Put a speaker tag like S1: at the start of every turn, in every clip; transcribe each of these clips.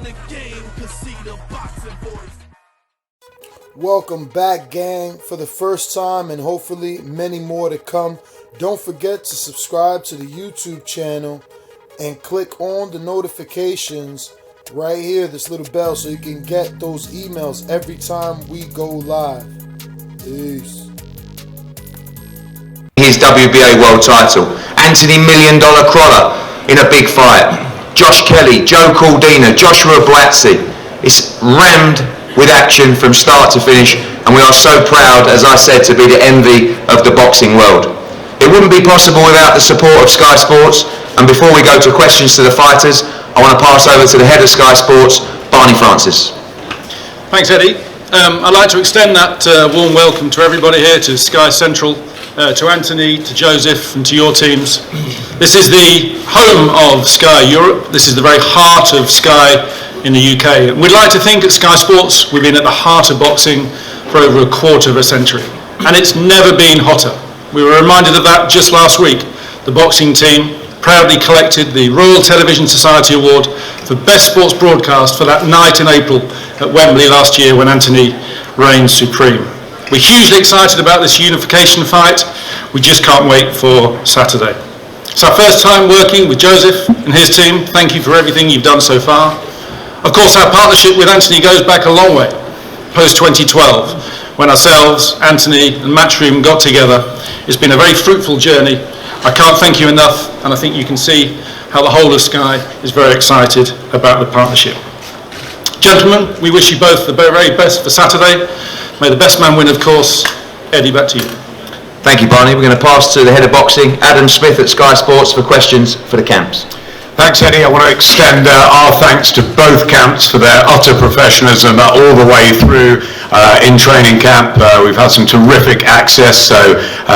S1: the game, cause see the boxing voice.
S2: Welcome back, gang, for the first time and hopefully many more to come. Don't forget to subscribe to the YouTube channel and click on the notifications right here, this little bell, so you can get those emails every time we go live. Peace.
S3: His WBA world title. Anthony $1 Million Crolla in a big fight. Josh Kelly, Joe Caldina, Joshua Buatsi. It's rammed with action from start to finish, and we are so proud, as I said, to be the envy of the boxing world. It wouldn't be possible without the support of Sky Sports, and before we go to questions to the fighters, I want to pass over to the head of Sky Sports, Barney Francis.
S4: Thanks, Eddie. I'd like to extend that warm welcome to everybody here, to Sky Central, to Anthony, to Joseph, and to your teams. This is the home of Sky Europe. This is the very heart of Sky in the UK. We'd like to think at Sky Sports we've been at the heart of boxing for over a quarter of a century, and it's never been hotter. We were reminded of that just last week. The boxing team proudly collected the Royal Television Society Award for Best Sports Broadcast for that night in April at Wembley last year when Anthony reigned supreme. We're hugely excited about this unification fight. We just can't wait for Saturday. It's our first time working with Joseph and his team. Thank you for everything you've done so far. Of course, our partnership with Anthony goes back a long way, post-2012, when ourselves, Anthony and Matchroom got together. It's been a very fruitful journey. I can't thank you enough, and I think you can see how the whole of Sky is very excited about the partnership. Gentlemen, we wish you both the very best for Saturday. May the best man win, of course. Eddie, back to you.
S3: Thank you, Barney. We're going to pass to the head of boxing, Adam Smith at Sky Sports, for questions for the camps.
S5: Thanks, Eddie. I want to extend our thanks to both camps for their utter professionalism all the way through in training camp. We've had some terrific access, so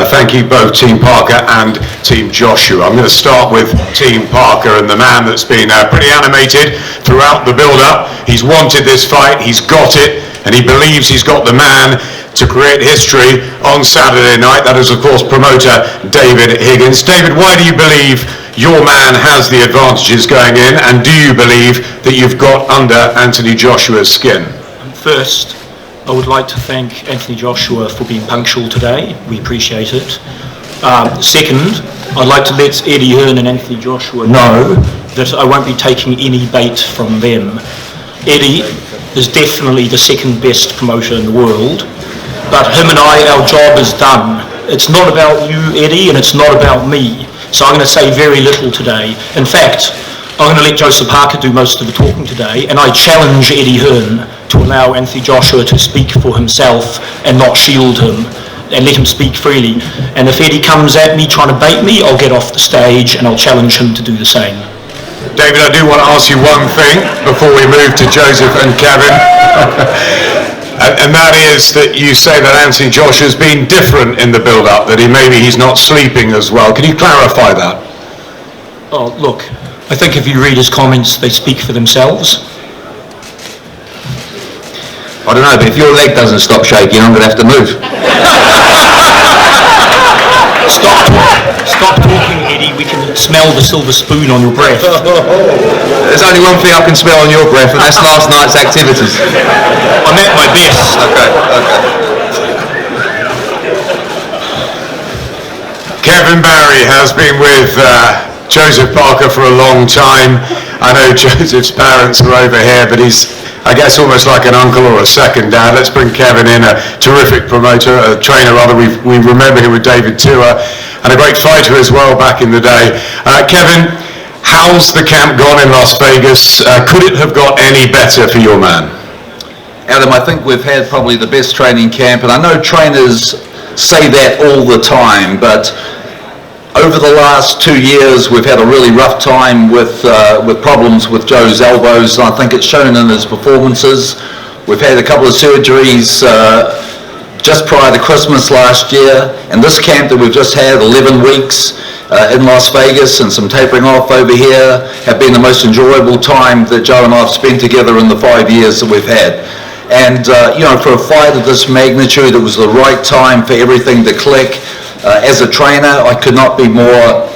S5: thank you both Team Parker and Team Joshua. I'm going to start with Team Parker and the man that's been pretty animated throughout the build-up. He's wanted this fight, he's got it, and he believes he's got the man to create history on Saturday night. That is, of course, promoter David Higgins. David, why do you believe your man has the advantages going in, and do you believe that you've got under Anthony Joshua's skin?
S6: First, I would like to thank Anthony Joshua for being punctual today. We appreciate it. Second, I'd like to let Eddie Hearn and Anthony Joshua know that I won't be taking any bait from them. Eddie is definitely the second best promoter in the world, but him and I, our job is done. It's not about you, Eddie, and it's not about me. So I'm going to say very little today. In fact, I'm going to let Joseph Parker do most of the talking today, and I challenge Eddie Hearn to allow Anthony Joshua to speak for himself and not shield him, and let him speak freely. And if Eddie comes at me trying to bait me, I'll get off the stage and I'll challenge him to do the same.
S5: David, I do want to ask you one thing before we move to Joseph and Kevin. And that is that you say that Anthony Joshua's been different in the build-up, that he's not sleeping as well. Can you clarify that?
S6: Oh, look, I think if you read his comments, they speak for themselves.
S3: I don't know, but if your leg doesn't stop shaking, I'm going to have to move.
S6: Stop talking, Eddie. We can smell the silver spoon on your breath.
S3: There's only one thing I can smell on your breath, and that's last night's activities.
S6: I'm at my best.
S3: Okay.
S5: Kevin Barry has been with Joseph Parker for a long time. I know Joseph's parents are over here, but he's, I guess, almost like an uncle or a second dad. Let's bring Kevin in, a terrific promoter, a trainer rather. We remember him with David Tua, and a great fighter as well back in the day. Kevin, how's the camp gone in Las Vegas? Could it have got any better for your man?
S3: Adam, I think we've had probably the best training camp, and I know trainers say that all the time, but over the last 2 years we've had a really rough time with problems with Joe's elbows, and I think it's shown in his performances. We've had a couple of surgeries just prior to Christmas last year, and this camp that we've just had, 11 weeks in Las Vegas and some tapering off over here, have been the most enjoyable time that Joe and I have spent together in the 5 years that we've had. And for a fight of this magnitude, it was the right time for everything to click. As a trainer, I could not be more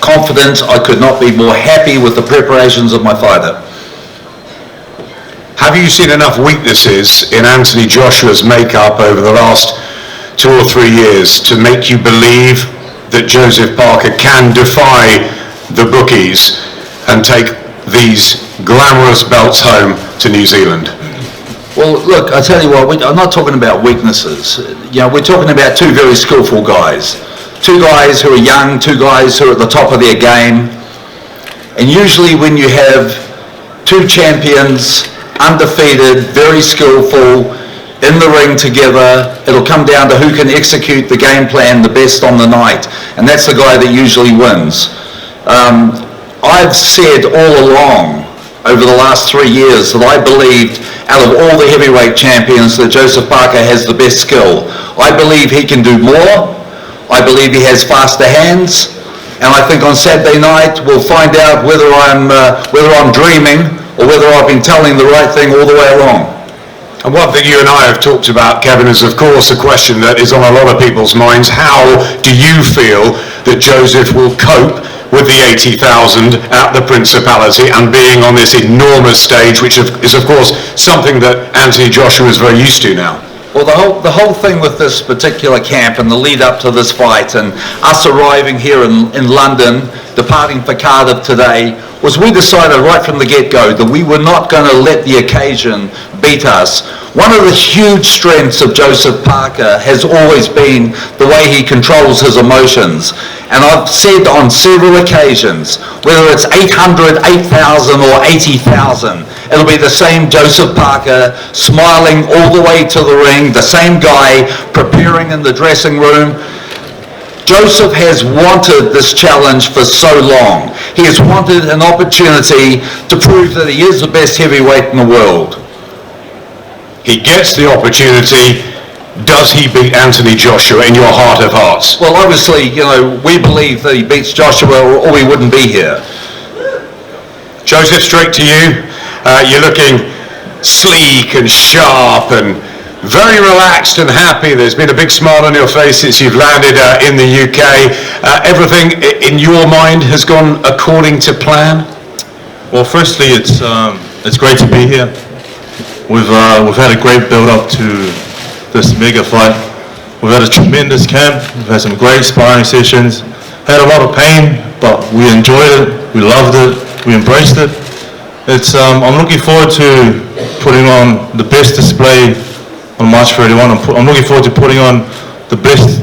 S3: confident, I could not be more happy with the preparations of my fighter.
S5: Have you seen enough weaknesses in Anthony Joshua's makeup over the last 2 or 3 years to make you believe that Joseph Parker can defy the bookies and take these glamorous belts home to New Zealand?
S3: Well, look, I tell you what, I'm not talking about weaknesses. You know, we're talking about two very skillful guys. Two guys who are young, two guys who are at the top of their game. And usually when you have two champions, undefeated, very skillful, in the ring together, it'll come down to who can execute the game plan the best on the night. And that's the guy that usually wins. I've said all along, over the last 3 years, that I believed out of all the heavyweight champions that Joseph Parker has the best skill. I believe he can do more. I believe he has faster hands. And I think on Saturday night we'll find out whether I'm dreaming or whether I've been telling the right thing all the way along.
S5: And one thing you and I have talked about, Kevin, is of course a question that is on a lot of people's minds. How do you feel that Joseph will cope with the 80,000 at the Principality and being on this enormous stage, which is of course something that Anthony Joshua is very used to now?
S3: Well, the whole thing with this particular camp and the lead up to this fight and us arriving here in London, departing for Cardiff today, was we decided right from the get-go that we were not going to let the occasion beat us. One of the huge strengths of Joseph Parker has always been the way he controls his emotions. And I've said on several occasions, whether it's 800, 8,000 or 80,000, it'll be the same Joseph Parker smiling all the way to the ring, the same guy preparing in the dressing room. Joseph has wanted this challenge for so long. He has wanted an opportunity to prove that he is the best heavyweight in the world.
S5: He gets the opportunity. Does he beat Anthony Joshua in your heart of hearts?
S3: Well, obviously, you know, we believe that he beats Joshua or we wouldn't be here.
S5: Joseph, straight to you. You're looking sleek and sharp and very relaxed and happy. There's been a big smile on your face since you've landed in the UK. Everything in your mind has gone according to plan?
S7: Well, firstly, it's great to be here. We've had a great build-up to this mega fight. We've had a tremendous camp. We've had some great sparring sessions. Had a lot of pain, but we enjoyed it. We loved it. We embraced it. I'm looking forward to putting on the best display on March 31. I'm looking forward to putting on the best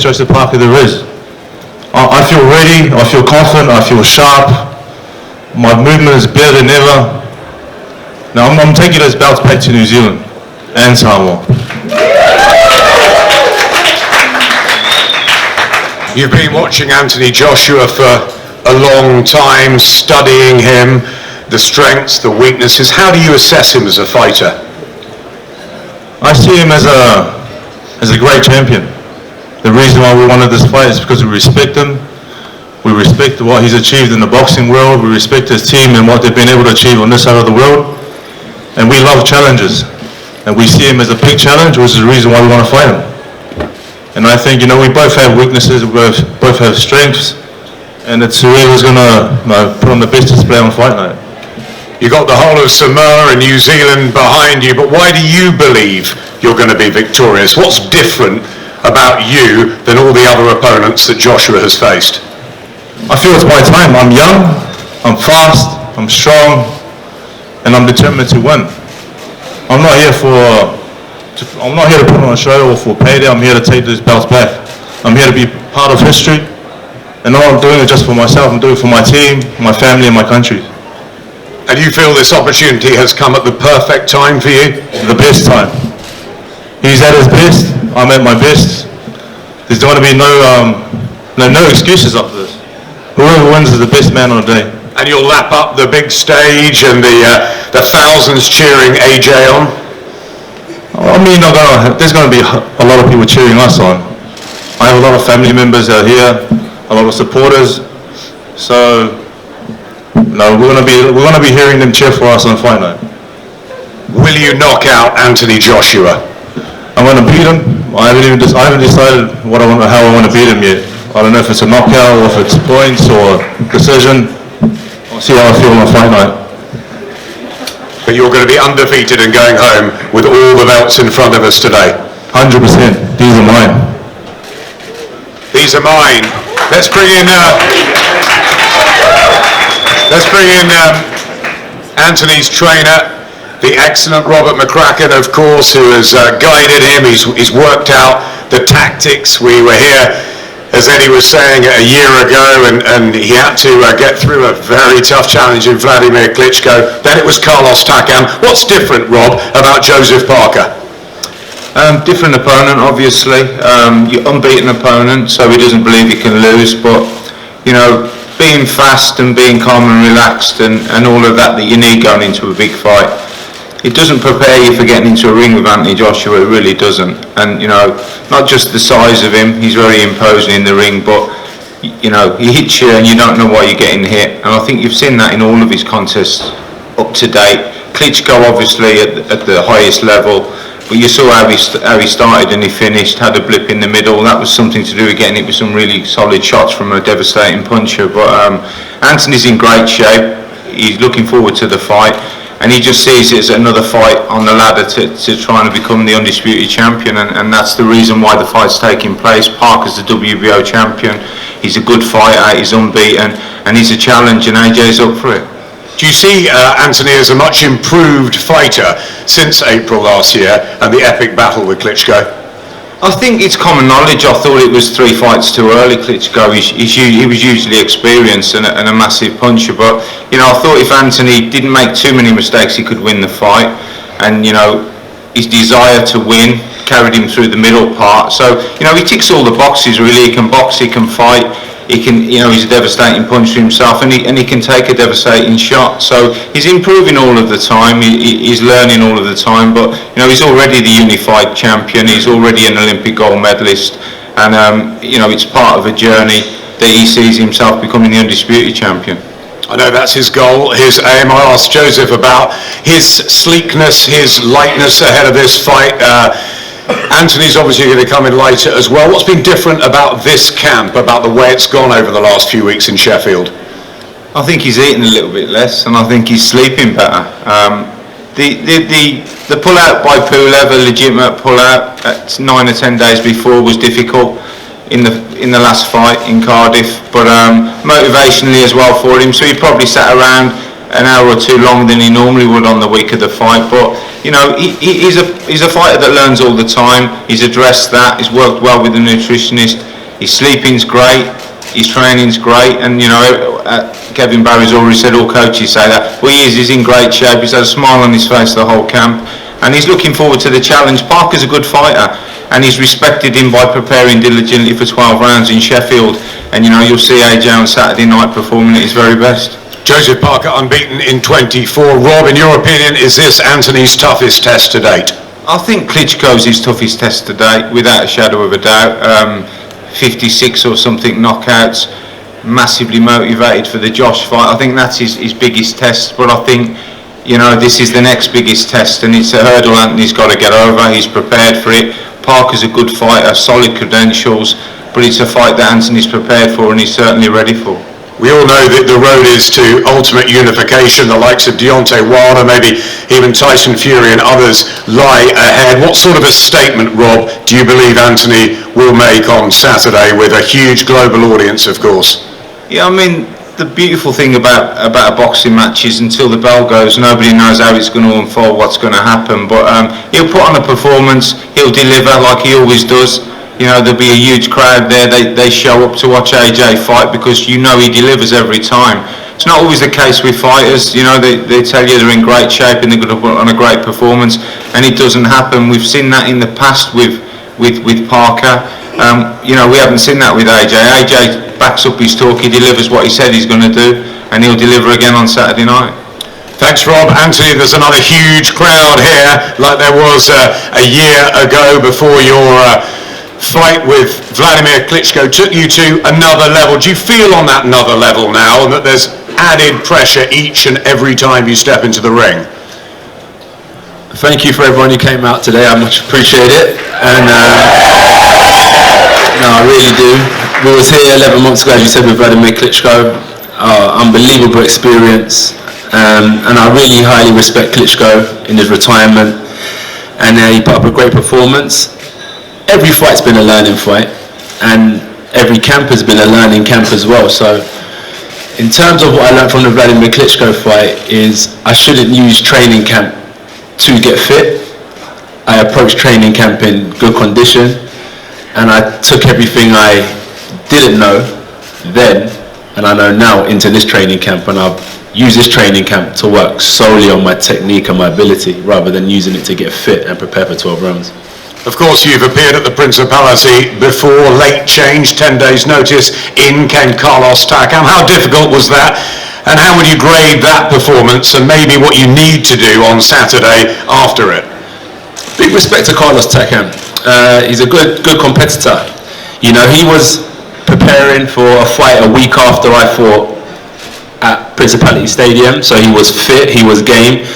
S7: Joseph Parker there is. I feel ready. I feel confident. I feel sharp. My movement is better than ever. Now I'm taking those belts back to New Zealand and Samoa.
S5: You've been watching Anthony Joshua for a long time, studying him, the strengths, the weaknesses. How do you assess him as a fighter?
S7: I see him as a great champion. The reason why we wanted this fight is because we respect him. We respect what he's achieved in the boxing world. We respect his team and what they've been able to achieve on this side of the world. And we love challenges. And we see him as a big challenge, which is the reason why we want to fight him. And I think, we both have weaknesses, we both have strengths, and it's whoever's going to put on the best display on fight night.
S5: You got the whole of Samoa and New Zealand behind you, but why do you believe you're going to be victorious? What's different about you than all the other opponents that Joshua has faced?
S7: I feel it's my time. I'm young, I'm fast, I'm strong, and I'm determined to win. I'm not here to put on a show or for payday. I'm here to take these belts back. I'm here to be part of history, and I'm not doing it just for myself. I'm doing it for my team, my family, and my country.
S5: And you feel this opportunity has come at the perfect time for you?
S7: The best time. He's at his best. I'm at my best. There's going to be no excuses after this. Whoever wins is the best man on the day.
S5: And you'll lap up the big stage and the thousands cheering AJ on?
S7: I mean, there's going to be a lot of people cheering us on. I have a lot of family members out here, a lot of supporters. So, we're going to be hearing them cheer for us on fight night.
S5: Will you knock out Anthony Joshua?
S7: I'm going to beat him. I haven't decided how I want to beat him yet. I don't know if it's a knockout or if it's points or decision. I'll see how I feel on fight night.
S5: but you're going to be undefeated and going home with all the belts in front of us today.
S7: 100%. These are mine.
S5: These are mine. Let's bring in Anthony's trainer, the excellent Robert McCracken, of course, who has guided him. He's worked out the tactics. We were here, as Eddie was saying, a year ago, and he had to get through a very tough challenge in Vladimir Klitschko. Then it was Carlos Takam. What's different, Rob, about Joseph Parker?
S3: Different opponent, obviously. Your unbeaten opponent, so he doesn't believe he can lose. But you know, being fast and being calm and relaxed and all of that you need going into a big fight, it doesn't prepare you for getting into a ring with Anthony Joshua. It really doesn't. And you know, not just the size of him, he's very imposing in the ring, but you know, he hits you and you don't know why you're getting hit. And I think you've seen that in all of his contests up to date. Klitschko obviously at the highest level, but you saw how he started and he finished, had a blip in the middle. That was something to do with getting it with some really solid shots from a devastating puncher. But Anthony's in great shape. He's looking forward to the fight, and he just sees it as another fight on the ladder to try and become the undisputed champion, and that's the reason why the fight's taking place. Parker's the WBO champion. He's a good fighter, he's unbeaten, and he's a challenge, and AJ's up for it.
S5: Do you see Anthony as a much improved fighter since April last year and the epic battle with Klitschko?
S3: I think it's common knowledge. I thought it was 3 fights too early, Klitschko. He was usually experienced and a massive puncher, but you know, I thought if Anthony didn't make too many mistakes, he could win the fight. And you know, his desire to win carried him through the middle part. So you know, he ticks all the boxes really. He can box, he can fight. He can, you know, he's a devastating puncher himself, and he can take a devastating shot. So he's improving all of the time. He's learning all of the time. But you know, he's already the unified champion. He's already an Olympic gold medalist, and you know, it's part of a journey that he sees himself becoming the undisputed champion.
S5: I know that's his goal, his aim. I asked Joseph about his sleekness, his lightness ahead of this fight. Anthony's obviously going to come in later as well. What's been different about this camp, about the way it's gone over the last few weeks in Sheffield?
S3: I think he's eating a little bit less, and I think he's sleeping better. The pull-out by Pulev, a legitimate pull-out at 9 or 10 days before, was difficult in the last fight in Cardiff, but motivationally as well for him. So he probably sat around an hour or two longer than he normally would on the week of the fight. But you know, he's a fighter that learns all the time. He's addressed that. He's worked well with the nutritionist. His sleeping's great. His training's great. And you know, Kevin Barry's already said, all coaches say that. Well, he's in great shape. He's had a smile on his face the whole camp, and he's looking forward to the challenge. Parker's a good fighter, and he's respected him by preparing diligently for 12 rounds in Sheffield. And you know, you'll see AJ on Saturday night performing at his very best.
S5: Joseph Parker unbeaten in 24. Rob, in your opinion, is this Anthony's toughest test to date?
S3: I think Klitschko's his toughest test to date, without a shadow of a doubt. 56 or something knockouts, massively motivated for the Josh fight. I think that's his biggest test, but I think, you know, this is the next biggest test, and it's a hurdle Anthony's got to get over. He's prepared for it. Parker's a good fighter, solid credentials, but it's a fight that Anthony's prepared for and he's certainly ready for.
S5: We all know that the road is to ultimate unification. The likes of Deontay Wilder, maybe even Tyson Fury and others lie ahead. What sort of a statement, Rob, do you believe Anthony will make on Saturday with a huge global audience, of course?
S3: Yeah, I mean, the beautiful thing about a boxing match is until the bell goes, nobody knows how it's going to unfold, what's going to happen. But he'll put on a performance, he'll deliver like he always does. You know, there'll be a huge crowd there. They show up to watch AJ fight because you know he delivers every time. It's not always the case with fighters. You know, they tell you they're in great shape and they're going to put on a great performance, and it doesn't happen. We've seen that in the past with Parker. You know, we haven't seen that with AJ. AJ backs up his talk. He delivers what he said he's going to do, and he'll deliver again on Saturday night.
S5: Thanks, Rob. Anthony, there's another huge crowd here, like there was a year ago before your fight with Vladimir Klitschko took you to another level. Do you feel on that another level now, and that there's added pressure each and every time you step into the ring?
S8: Thank you for everyone who came out today. I much appreciate it, and no, I really do. We was here 11 months ago, as you said, with Vladimir Klitschko. Unbelievable experience, and I really highly respect Klitschko in his retirement, and he put up a great performance. Every fight's been a learning fight, and every camp has been a learning camp as well. So in terms of what I learned from the Vladimir Klitschko fight is I shouldn't use training camp to get fit. I approached training camp in good condition, and I took everything I didn't know then and I know now into this training camp, and I've used this training camp to work solely on my technique and my ability rather than using it to get fit and prepare for 12 rounds.
S5: Of course, you've appeared at the Principality before, late change, 10 days notice, in came Carlos Takam. How difficult was that? And how would you grade that performance and maybe what you need to do on Saturday after it?
S8: Big respect to Carlos Takam. He's a good competitor. You know, he was preparing for a fight a week after I fought at Principality Stadium, so he was fit, he was game.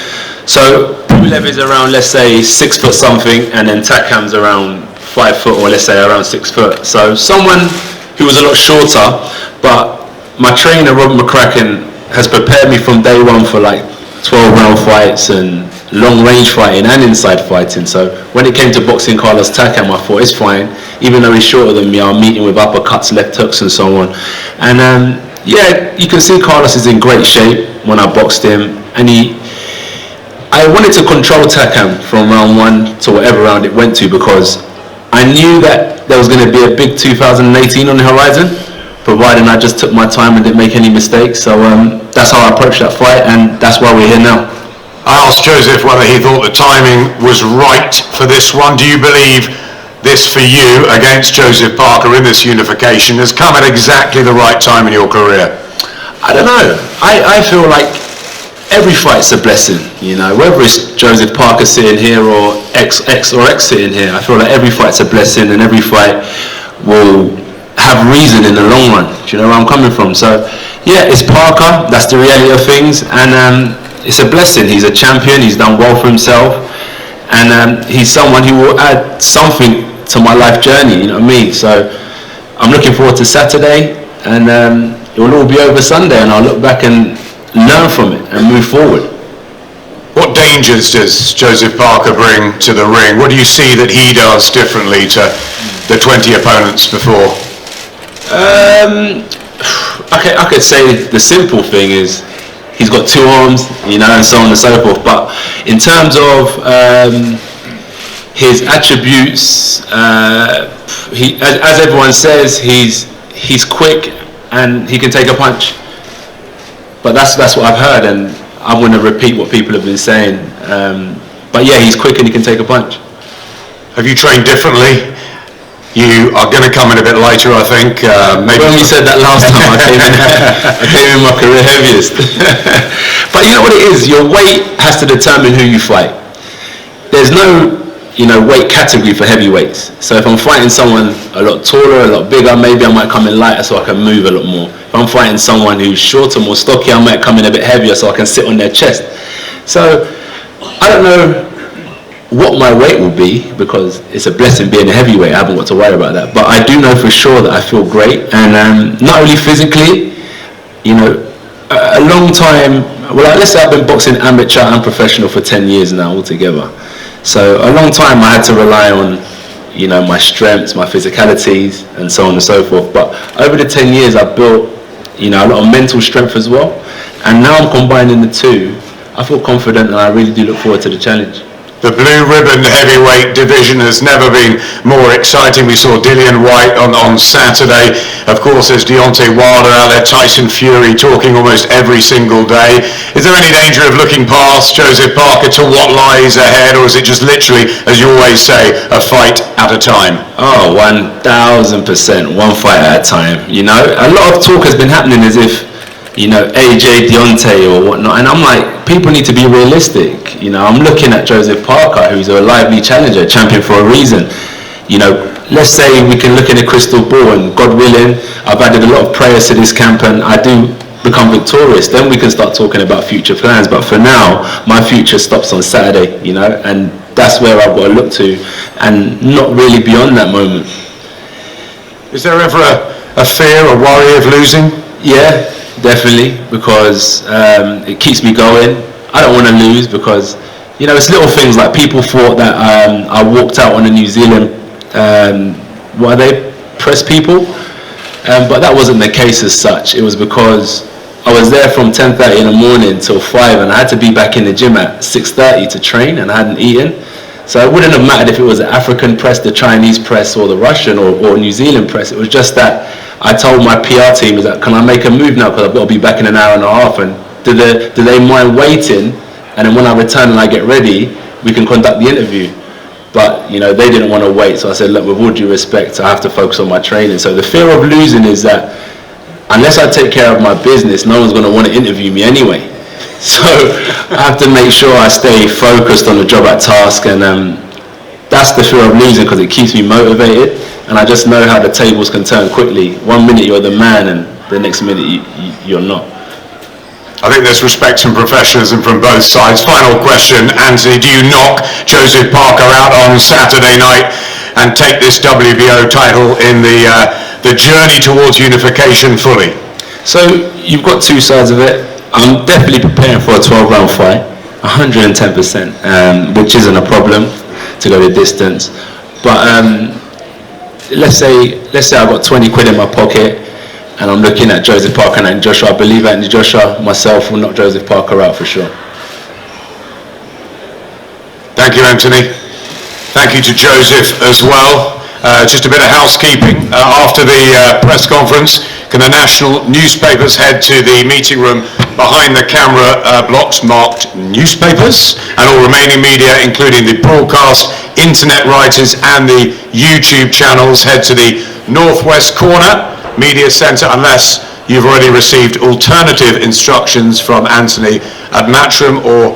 S8: So Pulev is around, let's say, 6 foot something, and then Takam's around 5 foot, or let's say around 6 foot. So someone who was a lot shorter, but my trainer Rob McCracken has prepared me from day one for like 12 round fights and long range fighting and inside fighting. So when it came to boxing Carlos Takam, I thought it's fine. Even though he's shorter than me, I'll meet him with uppercuts, left hooks and so on. And yeah, you can see Carlos is in great shape when I boxed him. And I wanted to control Takam from round 1 to whatever round it went to, because I knew that there was going to be a big 2018 on the horizon, providing I just took my time and didn't make any mistakes. So that's how I approached that fight, and that's why we're here now.
S5: I asked Joseph whether he thought the timing was right for this one. Do you believe this for you against Joseph Parker in this unification has come at exactly the right time in your career?
S8: I don't know. I feel like every fight's a blessing, you know, whether it's Joseph Parker sitting here or X sitting here. I feel like every fight's a blessing, and every fight will have reason in the long run. Do you know where I'm coming from? So yeah, it's Parker, that's the reality of things, and it's a blessing. He's a champion, he's done well for himself, and he's someone who will add something to my life journey, you know what I mean? So I'm looking forward to Saturday, and it will all be over Sunday, and I'll look back and learn from it and move forward.
S5: What dangers does Joseph Parker bring to the ring? What do you see that he does differently to the 20 opponents before?
S8: I could say the simple thing is he's got 2 arms, you know, and so on and so forth. But in terms of his attributes, as everyone says, he's quick and he can take a punch. But that's what I've heard, and I'm going to repeat what people have been saying. But yeah, he's quick and he can take a punch.
S5: Have you trained differently? You are going to come in a bit lighter, I think. Maybe
S8: when we said that last time, I came in my career heaviest. But you know what it is? Your weight has to determine who you fight. There's no, weight category for heavyweights. So if I'm fighting someone a lot taller, a lot bigger, maybe I might come in lighter so I can move a lot more. If I'm fighting someone who's shorter, more stocky, I might come in a bit heavier so I can sit on their chest. So I don't know what my weight will be, because it's a blessing being a heavyweight. I haven't got to worry about that. But I do know for sure that I feel great, and not only physically, a long time. Well, let's say I've been boxing amateur and professional for 10 years now altogether. So a long time I had to rely on, my strengths, my physicalities, and so on and so forth. But over the 10 years, I've built, a lot of mental strength as well. And now I'm combining the two. I feel confident, and I really do look forward to the challenge.
S5: The blue ribbon heavyweight division has never been more exciting. We saw Dillian White on Saturday. Of course, there's Deontay Wilder out there, Tyson Fury talking almost every single day. Is there any danger of looking past Joseph Parker to what lies ahead, or is it just literally, as you always say, a fight at a time?
S8: Oh, 1,000%, one fight at a time. A lot of talk has been happening as if, AJ, Deontay or whatnot, and I'm like, people need to be realistic. I'm looking at Joseph Parker, who's a lively challenger, champion for a reason. Let's say we can look in a crystal ball, and God willing, I've added a lot of prayers to this camp, and I do become victorious. Then we can start talking about future plans. But for now, my future stops on Saturday, and that's where I've got to look to, and not really beyond that moment.
S5: Is there ever a fear or worry of losing?
S8: Yeah, definitely, because it keeps me going. I don't want to lose because, it's little things like people thought that I walked out on the New Zealand, press people? But that wasn't the case as such. It was because I was there from 10:30 in the morning till 5, and I had to be back in the gym at 6:30 to train, and I hadn't eaten. So it wouldn't have mattered if it was the African press, the Chinese press, or the Russian or New Zealand press. It was just that I told my PR team, is that, can I make a move now, because I've got to be back in an hour and a half, and do they mind waiting, and then when I return and I get ready, we can conduct the interview. But they didn't want to wait, so I said, look, with all due respect, I have to focus on my training. So the fear of losing is that unless I take care of my business, no one's going to want to interview me anyway. So I have to make sure I stay focused on the job at task, and that's the fear of losing, because it keeps me motivated, and I just know how the tables can turn quickly. 1 minute you're the man, and the next minute you're not.
S5: I think there's respect and professionalism from both sides. Final question, Anthony, do you knock Joseph Parker out on Saturday night and take this WBO title in the journey towards unification fully?
S8: So you've got two sides of it. I'm definitely preparing for a 12-round fight, 110%, which isn't a problem to go the distance. But let's say I've got 20 quid in my pocket, and I'm looking at Joseph Parker and Joshua. I believe Anthony Joshua, myself, will knock Joseph Parker out for sure.
S5: Thank you, Anthony. Thank you to Joseph as well. Just a bit of housekeeping. After the press conference, can the national newspapers head to the meeting room behind the camera blocks marked newspapers, and all remaining media, including the broadcast, internet writers and the YouTube channels, head to the northwest corner media centre, unless you've already received alternative instructions from Anthony at Matchroom or